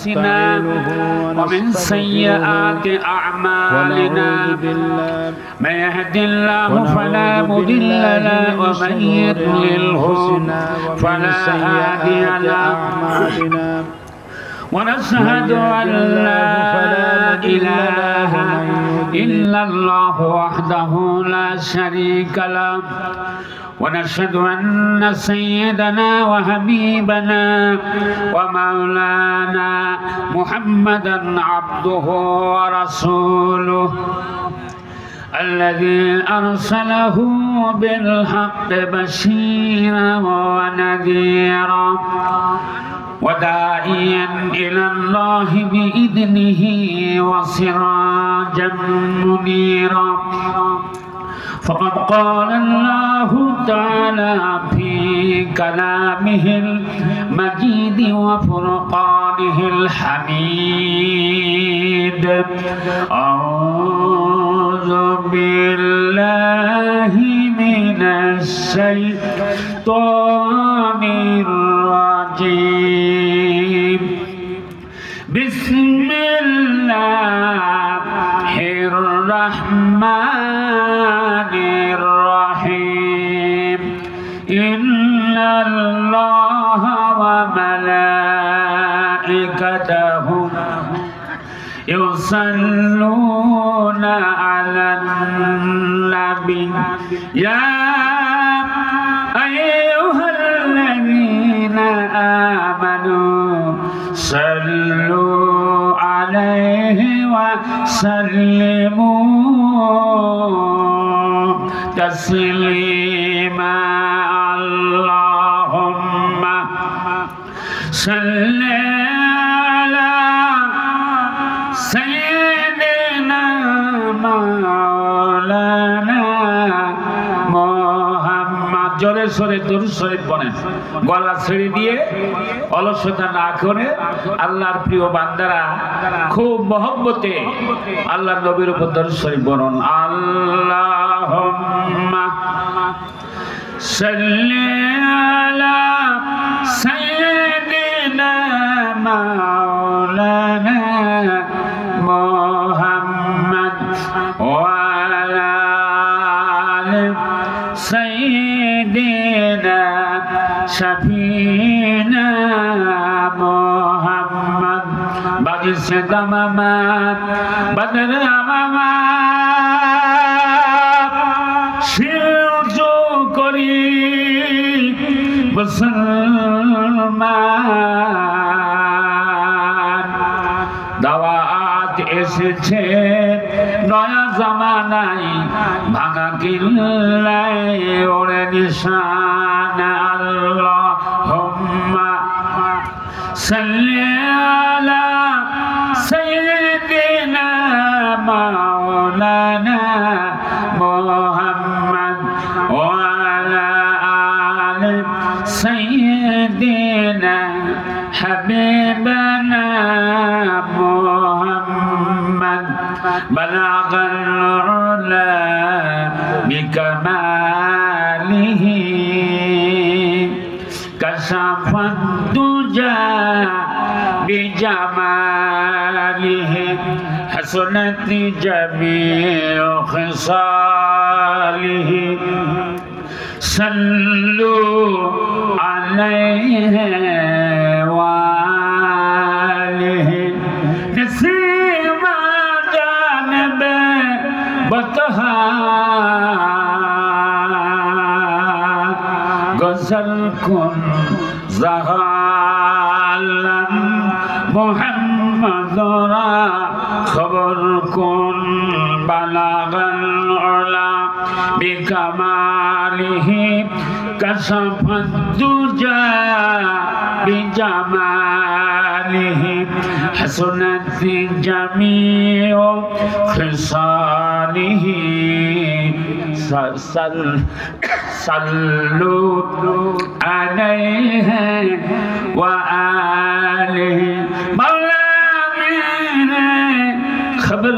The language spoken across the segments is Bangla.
أنفسنا ومن سيئات أعمالنا من يهد الله فلا مضل له ومن يضلله فلا هادي له ونشهد أن لا إله إلا الله وحده لا شريك له ونشهد أن سيدنا وحبيبنا ومولانا محمدا عبده ورسوله الذي أرسله بالحق بشيرا ونذيرا وداعيا إلى الله بإذنه وسراجا منيرا فقد قال الله تعالى في كلامه المجيد وفرقانه الحميد أعوذ بالله من الشيطان الرجيم بسم الله الرحمن الرحيم إن الله وملائكته يصلون على النبي يا أيها الذين آمنوا صلوا عليه وسلموا تسليما اللهم صل على سيدنا مولانا محمد জোরে সোরে দুরূদ শরীফ পড়েন গলা ছেড়ে দিয়ে অলসতা না করে আল্লাহর প্রিয় বান্দারা খুব মহব্বতে আল্লাহর নবীর উপর দুরূদ শরীফ পড়ুন আল্লাহুম্মা সাল্লি আলা সাইয়্যিদিনা মাওলানা মুহাম্মদ ওয়া আলা আলি সাইয়্যিদিনা শাফিনা মুহাম্মদ বাজি সে দামামা বদর আমামা শিরজু করি মুসলমান দাওয়াত এসেছে নয়া জামানায় ভাঙা কিল্লায় ওরে নিশান আল্লাহুম্মা সাল্লি আলা সাইয়্যিদিনা মাওলানা মুহাম্মদ ওয়া আলা আলি সাইয়্যিদিনা হাবিবানা মুহাম্মদ বালাগাল উলা বিকামালিহি কাশাফাদ দুজা বিজামালিহি হাসনাত জামিউ খিসালিহি সাল্লু আলাইহি ওয়া আলিহি নসীমা জানবে বতহা গজল কুন জাহালান মুহাম্মাদুরা খবর কুন বালাগাল উলা বিকামালিহি কাশাফাদ দুজা বিজামালিহি হাসনাত জামিউ খিসালিহি সাল্লু আলাইহি ওয়া আলিহি মাওলা মেরে খবর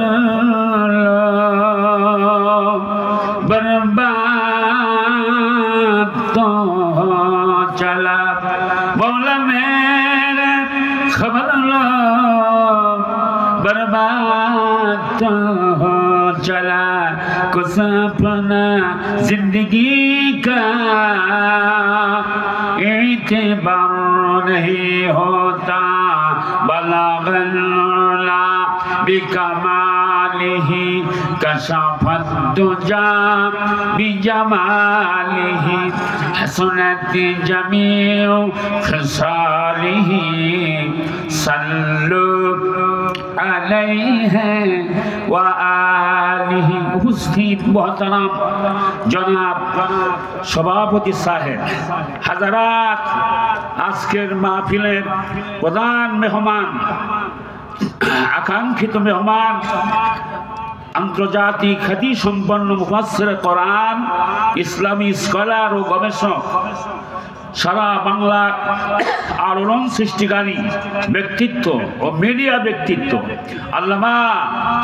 बर्बाद तो चला मौला मेरे खबर लो बर्बाद तो हो चला कुछ अपना जिंदगी का एतबार नहीं होता बलगना बिकमालिही कशफत दुजा बिजमालिही हसनत जमीउ खसालिही सल्लु अलैहि व आलिही। उपस्थित मोहतरम जनाब सभापति साहेब, হাজারাত, আজকের মাহফিলের প্রধান মেহমান, আকাঙ্ক্ষিত মেহমান, আন্তর্জাতিক খ্যাতি সম্পন্ন মুফাসসির কোরআন, ইসলামী স্কলার ও গবেষক, সারা বাংলার আলোড়ন সৃষ্টিকারী ব্যক্তিত্ব ও মিডিয়া ব্যক্তিত্ব আল্লামা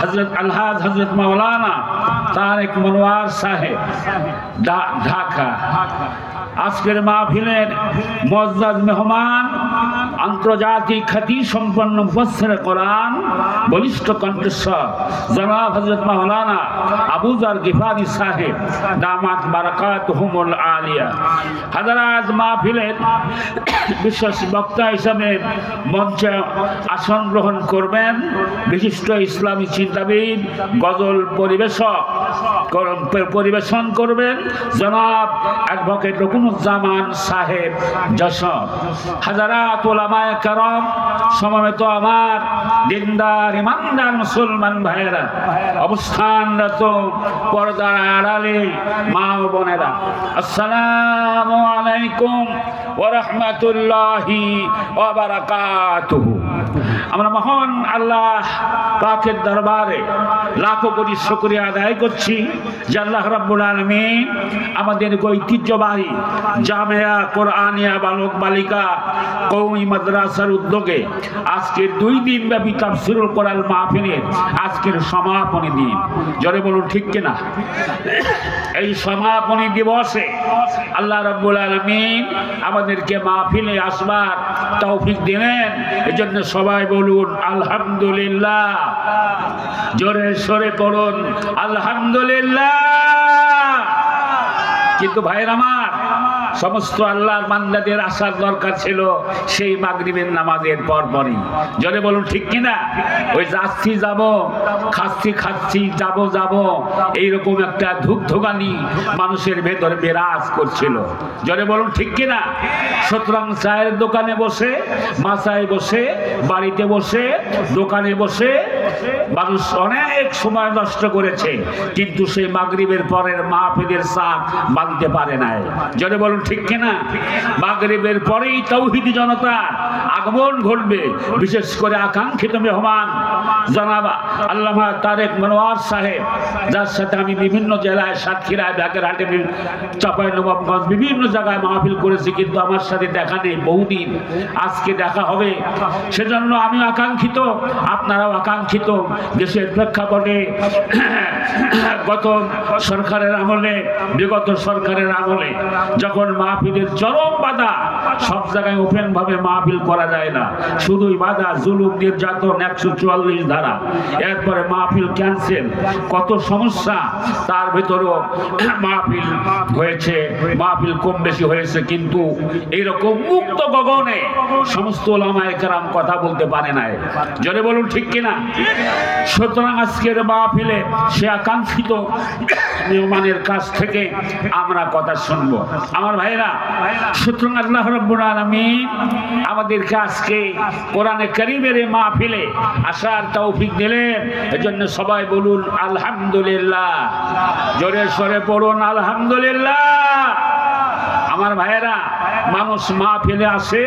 হযরত আলহাজ হযরত মাওলানা তারেক মনোয়ার সাহেব, ঢাকা। আজকের মাহফিলের মুআজ্জাজ মেহমান, আন্তর্জাতিক খ্যাতি সম্পন্ন মুফাসসির কোরআন, বলিষ্ঠ কণ্ঠস্বর জনাব হযরত মাওলানা আবু যর গিফারি সাহেব দামাত বারাকাতুহুমুল আলিয়া। হাজারাত, মাহফিলের বিশেষ বক্তা হিসাবে মঞ্চে আসন গ্রহণ করবেন বিশিষ্ট ইসলামী চিন্তাবিদ, গজল পরিবেশন করবেন জনাব অ্যাডভোকেট রুকনুজ্জামান সাহেব যশোর। হাজারাত উলামায়ে কেরাম, সমবেত আমার দিনদার ইমানদার মুসলমান ভাইয়েরা, অবস্থানরত পর্দার আড়ালে মা ও বোনেরা, আসসালামু আলাইকুম ওয়া রাহমাতুল্লাহি ওয়া বারাকাতুহু। আমরা মহান আল্লাহ পাকের দরবারে লাখো কোটি শুকরিয়া আদায় করছি যে আল্লাহ রাব্বুল আলামিন আমাদের ঐতিহ্যবাহী জামিয়া কোরআনিয়া বালক বালিকা কওমি মাদ্রাসার উদ্যোগে আজকের 2 দিন ব্যাপী তাফসীরুল কোরআন মাহফিলের আজকের সমাপনী দিন। জোরে বলুন ঠিক কিনা? এই সমাপনী দিবসে আল্লাহ রাব্বুল আলামিন আমাদেরকে মাহফিলে আসবার তৌফিক দিলেন, এজন্য সবাই বলুন আলহামদুলিল্লাহ। জোরে সরে পড়ুন আলহামদুলিল্লাহ। কিন্তু ভাইয়ের আমার, সমস্ত আল্লাহর বান্দাদের আসার দরকার ছিল সেই মাগরিবের নামাজের পরপরই। জোরে বলুন ঠিক কিনা? ওই যাচ্ছি যাব, খাচ্ছি যাব এইরকম একটা ধুকধুকানি মানুষের ভেতরে বিরাজ করছিল। জোরে বলুন ঠিক কিনা? সুতরাং চায়ের দোকানে বসে, মাসায় বসে, বাড়িতে বসে, দোকানে বসে মানুষ অনেক সময় নষ্ট করেছে, কিন্তু সেই মাগরিবের পরের মাহফিলের সাথ বাঁধতে পারে নাই। জোরে বলুন ঠিক কিনা? মাগরিবের পরেই তাওহীদি জনতার আগমন ঘটবে। বিশেষ করে আকাঙ্ক্ষিত মেহমান জনাব আল্লামা তারেক মনোয়ার সাহেব, যার সাথে আমি বিভিন্ন জেলায়, সাতক্ষীরায়, বাগেরহাটে, চাঁপাইনবাবগঞ্জ বিভিন্ন জায়গায় মাহফিল করেছি, কিন্তু আমার সাথে দেখা নেই বহুদিন। আজকে দেখা হবে, সেজন্য আমি আকাঙ্ক্ষিত, আপনারাও আকাঙ্ক্ষিত। দেশের প্রেক্ষাপটে গত সরকারের আমলে, বিগত সরকারের আমলে যখন মাহফিলের চরম বাধা, সব জায়গায় ওপেন ভাবে মাহফিল করা যায় না, শুধুই বাধা, জুলুম, নির্যাতন, 144 ধারা, এরপরে মাহফিল ক্যান্সেল, কত সমস্যা, তার ভেতরেও মাহফিল হয়েছে, মাহফিল কম বেশি হয়েছে, কিন্তু এইরকম মুক্ত গগনে সমস্ত উলামায়ে কেরাম কথা বলতে পারে নাই। জোরে বলুন ঠিক কিনা? সুতরাং আজকের মাহফিলে সে আকাঙ্ক্ষিত মেহমানের কাছ থেকে আমরা কথা শুনবো আমার ভাইরা। সুতরাং আল্লাহ রাব্বুল আলামিন আমাদেরকে আজকে কোরআনে কারীমের মাহফিলে আসার তৌফিক দিলেন, এজন্য সবাই বলুন আলহামদুলিল্লাহ। জোরে সরে পড়ুন আলহামদুলিল্লাহ। আমার ভাইয়েরা, মানুষ মাহফিলে আসে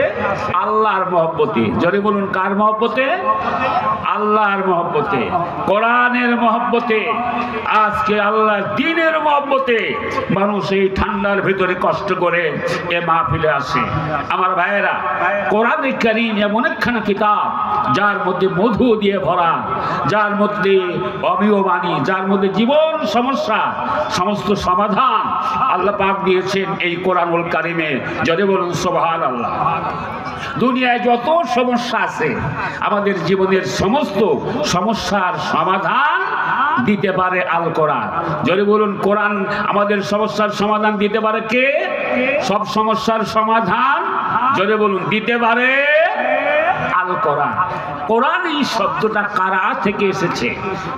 আল্লাহর মহব্বতে। জোরে বলুন কার মহব্বতে? আল্লাহর মহব্বতে, কোরআনের মহব্বতে, আজকে আল্লাহর দ্বীনের মহব্বতে মানুষ এই ঠান্ডার ভিতরে কষ্ট করে এ মাহফিলে আসে। আমার ভাইয়েরা, কোরআনে কারীম এমন একখানা কিতাব যার মধ্যে মধু দিয়ে ভরা, যার মধ্যে অমীয় বাণী, যার মধ্যে জীবন সমস্যা সমস্ত সমাধান আল্লাহ পাক দিয়েছেন এই কোরআনুল কারিমে। যদি বলুন সুবহানাল্লাহ। দুনিয়ায় যত সমস্যা আছে, আমাদের জীবনের সমস্ত সমস্যার সমাধান দিতে পারে আল কোরআন। যদি বলুন কোরআন আমাদের সমস্যার সমাধান দিতে পারে কে? সব সমস্যার সমাধান যদি বলুন দিতে পারে আল কোরআন। কোরআন এই শব্দটা কারা থেকে এসেছে?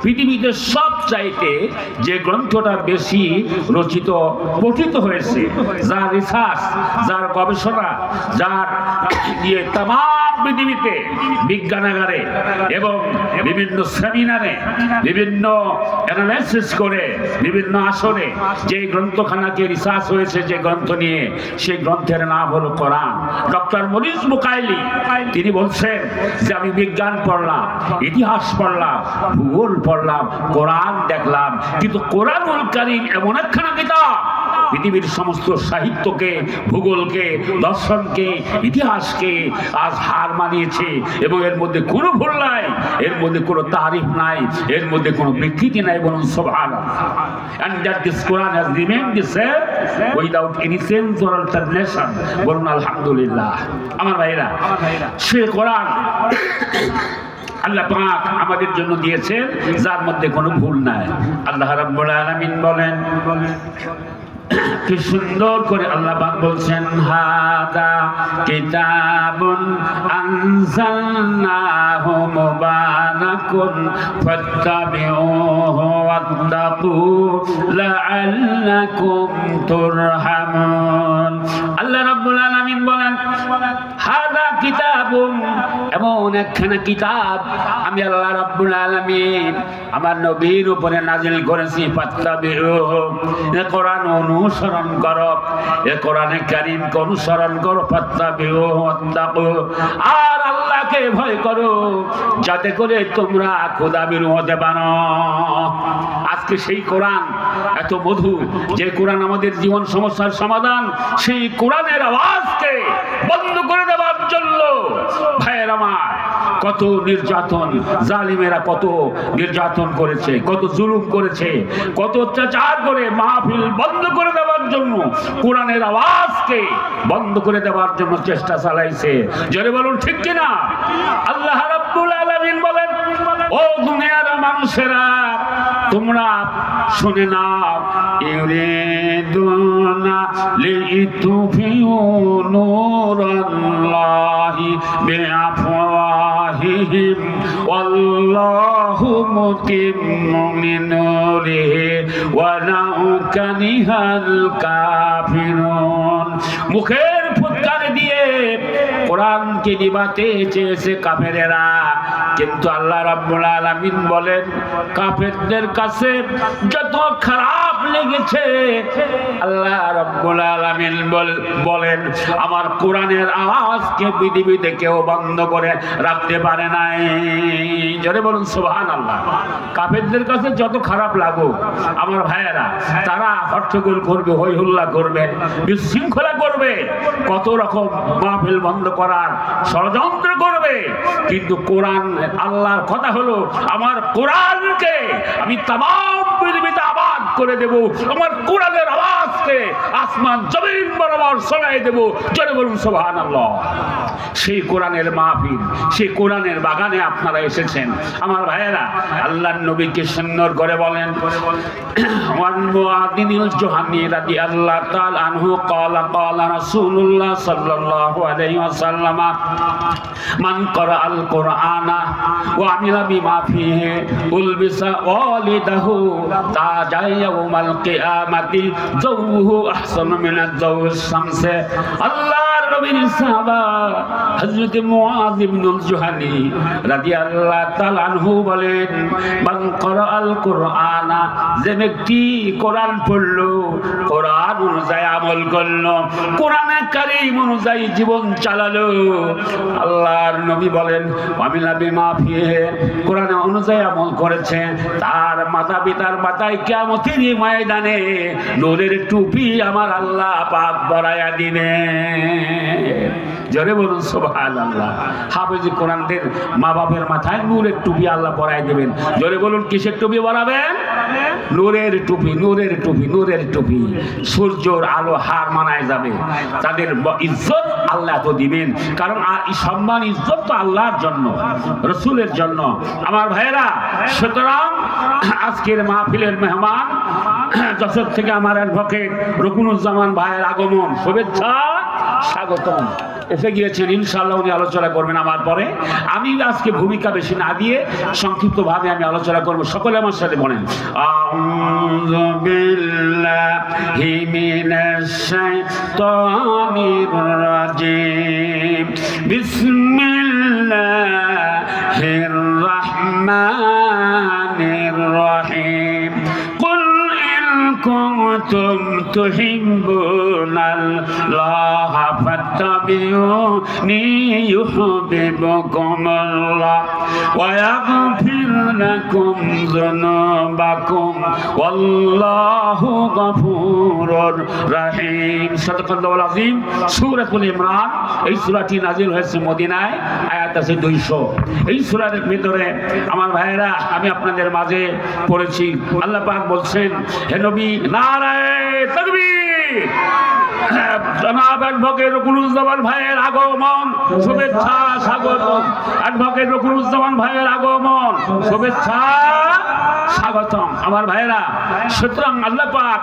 পৃথিবীতে সব চাইতে যে গ্রন্থটা বেশি রচিত পঠিত হয়েছে, যার রিসার্চ, যার গবেষণা, যার দিয়ে তাম পৃথিবীতে বিজ্ঞানাগারে এবং বিভিন্ন সেমিনারে বিভিন্ন অ্যানালাইসিস করে বিভিন্ন আসরে যে গ্রন্থখানাকে রিসার্চ হয়েছে যে গ্রন্থ নিয়ে, সেই গ্রন্থের নাম হলো কোরআন। ডক্টর মরিস বুকাইলি তিনি বলছেন যে আমি বিজ্ঞান পড়লাম, ইতিহাস পড়লাম, ভূগোল পড়লাম, কোরআন দেখলাম, কিন্তু কোরআনুল কারীম এমন একখানা কিতাব পৃথিবীর সমস্ত সাহিত্যকে, ভূগোলকে, দর্শনকে, ইতিহাসকে আজ হার মানিয়েছে এবং এর মধ্যে কোনো ভুল নাই, এর মধ্যে কোনো তারিফ নাই, এর মধ্যে কোনো বিকৃতি নাই। বলুন সুবহানাল্লাহ। And that this Quran has remained the same without any sense or alternation. বলুন আলহামদুলিল্লাহ। আমার ভাইরা, সে কোরআন আল্লাহ পাক আমাদের জন্য দিয়েছেন যার মধ্যে কোনো ভুল নাই। আল্লাহ রাব্বুল আলামিন বলেন, কি সুন্দর করে আল্লাহ পাক বলছেন, হাদা কিতাবুন আনজালনাহু মুবারাকুন ফাত্তাবিউহু ওয়াত্তাকু লাআল্লাকুম তুরহামুন। আল্লাহ রাব্বুল আলামিন বলেন, হাদা কিতাবুন, এমন একখানা কিতাব আমি আল্লাহ রাব্বুল আলামিন আমার নবীর উপরে নাজিল করেছি। ফাত্তাবিউহু, এ কোরআন অনুসরণ করো, এ কোরআনে কারীমকে অনুসরণ করো। ফাত্তাবিউহু ওয়াত্তাকু, আর আল্লাহকে ভয় করো যাতে করে তোমরা খোদাবিরু হতে পারো। আজকে সেই কোরআন এত মধু, যে কোরআন আমাদের জীবন সমস্যার সমাধান, সেই কোরআনের আওয়াজকে বন্ধ করে দেওয়ার জন্য ভাইয়ের আমার কত নির্যাতন, জালিমেরা কত নির্যাতন করেছে, কত জুলুম করেছে, কত অত্যাচার করে মাহফিল বন্ধ করে দেওয়ার জন্য, কোরআনের আওয়াজকে বন্ধ করে দেওয়ার জন্য চেষ্টা চালাইছে। জোরে বলুন ঠিক কিনা? আল্লাহ রাব্বুল আলামিন বলেন, ও দুনিয়ার মানুষেরা তোমরা শুনে নাও, ইউরিদুনা লিতুফিউ নূরাল্লাহি বিআফওয়াহিহিম ওয়াল্লাহু মুতিম্মু নূরিহি ওয়া লাউ কারিহাল কাফিরুন। মুখের ফুৎকার দিয়ে কোরআনকে নিভাতে চেয়েছে কাফেরেরা, কিন্তু আল্লাহ রাব্বুল আলামিন বলেন, কাফেরদের কাছে যত খারাপ লেগেছে, আল্লাহ রাব্বুল আলামিন বলেন আমার কোরআনের আওয়াজকে পৃথিবীতে কেউ বন্ধ করে রাখতে পারে নাই। জোরে বলুন সুবহানাল্লাহ। কাফেরদের কাছে যত খারাপ লাগুক আমার ভাইয়েরা, তারা হট্টগোল করবে, হই হুল্লা করবে, বিশৃঙ্খলা করবে, কত রকম মাহফিল বন্ধ করার ষড়যন্ত্র করবে, কিন্তু কোরআন আল্লাহর কথা হলো, আমার কোরআনকে আমি তামাম পৃথিবীতে আবাদ করে দেব, আমার কোরআনের আওয়াজকে আসমান জমিন বরাবর ছড়াই দেব। জোরে বলুন সুবহানাল্লাহ। সেই কোরআনের মাহফিল, সেই কোরআনের বাগানে আপনারা এসেছেন আমার ভাইয়েরা। আল্লাহর নবীকে সুন্দর করে বলেন, ওয়ান মুআযিনিল জুহানি রাদিয়াল্লাহু তাআলা আনহু ক্বালা ক্বালা রাসূলুল্লাহ সাল্লাল্লাহু আলাইহি ওয়াসাল্লাম, মান ক্বারাআল কুরআনা ওয়া আমিলা বিমা ফিহি উলবিসা ওয়ালিদাহু তাজা ইয়াউমাল কিয়ামাতি যাওহু আহসানু মিনাজ যাওইশ শামসে। আল্লাহর নবীর সাহাবা হযরত মুআয ইবনুল জুহানি রাদিয়াল্লাহু তাআলা আনহু বলেন, মান ক্বারাআল কুরআনা, যে ব্যক্তি কোরআন পড়লো, কোরআন অনুযায়ী আমল করলো, কোরআনে কারীম অনুযায়ী জীবন চালালো, আল্লাহর নবী বলেন আমিলা বিমা ফিহি, কোরআন অনুযায়ী আমল করেছে, তার মাতা পিতার মাথায় কিয়ামতের ময়দানে নূরের টুপি আমার আল্লাহ পাক পরাইয়া দিবেন। জোরে বলুন সুবহানাল্লাহ। হাফেজে কোরআনদের মা বাপের মাথায় নূরের টুপি আল্লাহ পরাই দেবেন। জোরে বলুন কিসের টুপি পরাবেন? নূরের টুপি, নূরের টুপি, নূরের টুপি। সূর্যর আলো হার মানায় যাবে। তাদের ইজ্জত আল্লাহ তো দিবেন, কারণ এই সম্মান ইজ্জত তো আল্লাহর জন্য, রসুলের জন্য। আমার ভাইয়েরা, সুতরাং আজকের মাহফিলের মেহমান যশোর থেকে আমার অ্যাডভোকেট রকুনুজ্জামান ভাইয়ের আগমন, শুভেচ্ছা, স্বাগতম। এসে গিয়েছেন, ইনশাআল্লাহ উনি আলোচনা করবেন আমার পরে। আমি আজকে ভূমিকা বেশি না দিয়ে সংক্ষিপ্তভাবে আমি আলোচনা করব। সকলে আমার সাথে বলেন, আউযু বিল্লাহি মিনাশ শাইতানির রাজিম, বিসমিল্লাহির রাহমানির রহিম। কুল ইন কুনতুম তুহিব্বুনাল্লাহা ফাত্তাবিউনি ইউহিব্বুকুমুল্লাহ ওয়া ইয়াগফির লাকুম যুনুবাকুম ওয়াল্লাহু গফুরুর রহিম। সাদাকাল্লাহুল আযীম। সূরাতুল ইমরান, এই সূরাটি নাযিল হয়েছে মদিনায়, আয়াত আছে 200। এই সূরার ভিতরে আমার ভাইয়েরা আমি আপনাদের মাঝে পড়েছি। আল্লাহ পাক বলছেন, হে নবী, নারায়ে তাকবীর। জনাব অ্যাডভোকেট রকুনুজ্জামান ভাইয়ের আগমন, শুভেচ্ছা, স্বাগত। অ্যাডভোকেট রকুনুজ্জামান ভাইয়ের আগমন, শুভেচ্ছা, স্বাগতম। আমার ভাইয়েরা, সুতরাং আল্লাহ পাক